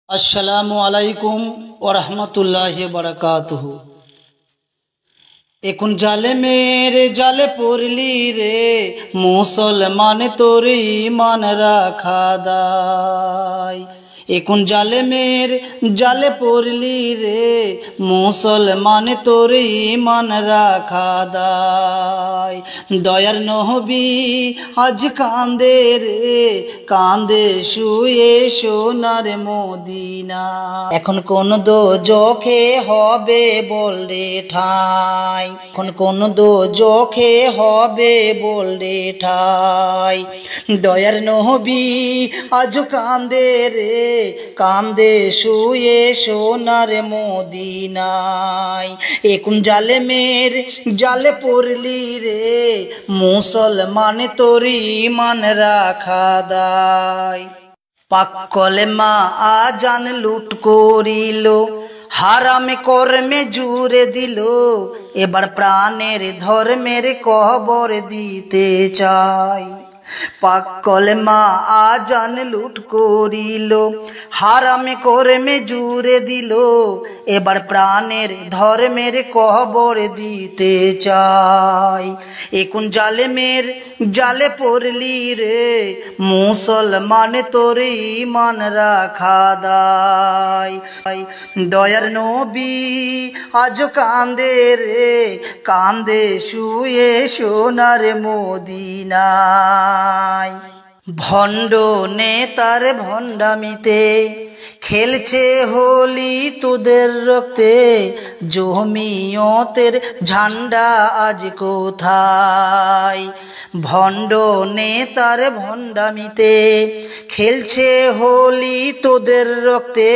अस्सलामु अलैकुम वरहमतुल्लाहि वबरकातुहू। এখন জালে মেরে জালে পড়লি রে মুসলমান তোর ঈমান রাখা দায়। এখন জালে মেরে জালে পড়লি রে মুসলমান তোর ঈমান রাখা দায়। দয়ার নবী আজ কান্দে রে কান্দে শুয়ে সোনার মদিনা। এখন কোন দোজখে হবে বল রে ঠাই, এখন কোন দোজখে হবে বল রে ঠাই। দয়ার নবী আজ কান্দে রে কান্দে শুয়ে সোনার মদিনায়। এখন জালে মের জালে পড়লি রে মুসলমান তোর ঈমান রাখা দায়। পাক কলেমা আজান লুট করিল, হারাম কর্মে জুড়ে দিল, এবার প্রাণের ধর্মের কবর দিতে চায়। পাক কলেমা আজান লুট করিল, হারাম কর্মে জুড়ে দিল, এবার প্রাণের ধর্মের কবর দিতে চায়। এখন জালেমের জালে পড়লি রে মুসলমান তোর ঈমান রাখা দায়। দয়ার নবী আজ কান্দে রে কান্দে শুয়ে সোনার মদিনায়। ভণ্ড নেতার ভণ্ডামিতে খেলছে হোলি তোদের রক্তে, জমিয়তের ঝান্ডা আজ কোথায়। ভণ্ড নেতার ভণ্ডামিতে খেলছে হোলি তোদের রক্তে,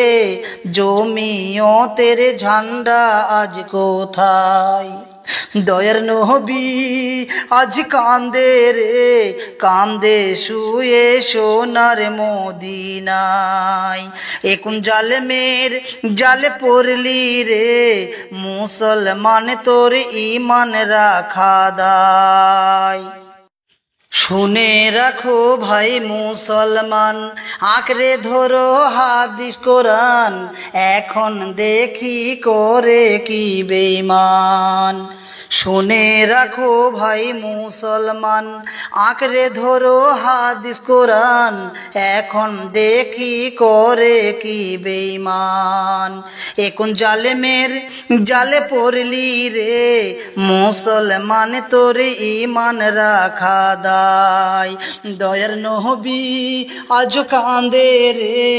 জমিয়তের ঝান্ডা আজ কোথায়। দয়ার নবী আজ কান্দে রে কান্দে শুয়ে সোনার মদিনায়। এখন জালেমের জালে পড়লি রে মুসলমান তোর ঈমান রাখা দায়। শুনে রাখো ভাই মুসলমান, আঁকড়ে ধরো হাদিস কোরআন, এখন দেখি করে কি বেঈমান। শুনে রাখো ভাই মুসলমান, আঁকড়ে ধরো হাদিস কোরআন, এখন দেখি করে কি বেঈমান। এখন জালেমের জালে পড়লি রে মুসলমান তোর ঈমান রাখা দায়। দয়ার নবী আজ কান্দে রে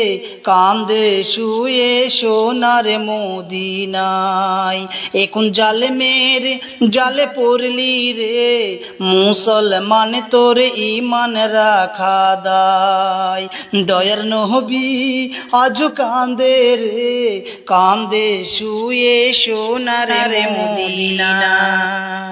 কান্দে শুয়ে সোনার মদিনায়। এখন জালেমের জালে পড়লি রে মুসলমান তোর ঈমান রাখা দায়। দয়ার নবী আজ কান্দে রে কান্দে শুয়ে সোনার মদিনায়।